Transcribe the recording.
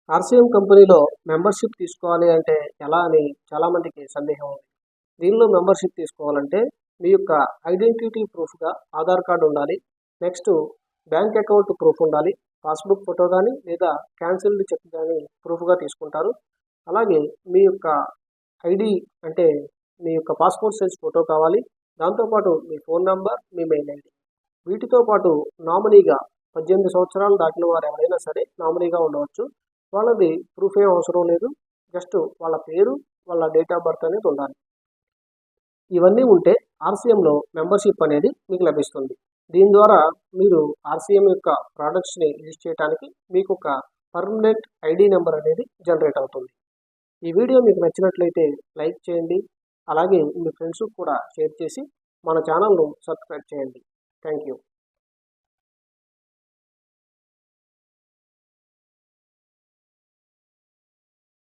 RCM కంపెనీలో membership తీసుకోవాలి అంటే ఎలా అని చాలామందికి సందేహం ఉంది. దీనిలో మెంబర్‌షిప్ తీసుకోవాలంటే మీ యొక్క ఐడెంటిటీ ప్రూఫ్‌గా ఆధార్ కార్డ్ ఉండాలి. నెక్స్ట్ బ్యాంక్ అకౌంట్ ప్రూఫ్ ఉండాలి. పాస్‌బుక్ ఫోటో గానీ లేదా క్యాన్సిల్డ్ చెక్ గానీ ప్రూఫ్‌గా తీసుకుంటారు. అలాగే మీ యొక్క ఐడీ అంటే మీ యొక్క పాస్‌పోర్ట్ సైజ్ ఫోటో కావాలి. దాంతోపాటు మీ ఫోన్ నంబర్, మీ మెయిల్ ఐడీ. వీటితో పాటు నామినీగా 18 సంవత్సరాలు దాటిన వారు ఎవరైనా సరే నామినీగా ఉండవచ్చు. వాళ్ళది ప్రూఫ్ ఏం అవసరం లేదు. జస్ట్ వాళ్ళ పేరు, వాళ్ళ డేట్ ఆఫ్ బర్త్ అనేది ఉండాలి. ఇవన్నీ ఉంటే ఆర్‌సీఎంలో మెంబర్‌షిప్ అనేది మీకు లభిస్తుంది. దీని ద్వారా మీరు ఆర్‌సీఎం యొక్క ప్రొడక్ట్స్‌ని యూజ్ చేయడానికి మీకు ఒక పర్మనెంట్ ఐడీ నెంబర్ అనేది జనరేట్ అవుతుంది. ఈ వీడియో మీకు నచ్చినట్లయితే లైక్ చేయండి. అలాగే మీ ఫ్రెండ్స్‌కి కూడా షేర్ చేసి మన ఛానల్‌ను సబ్స్క్రైబ్ చేయండి. Thank you.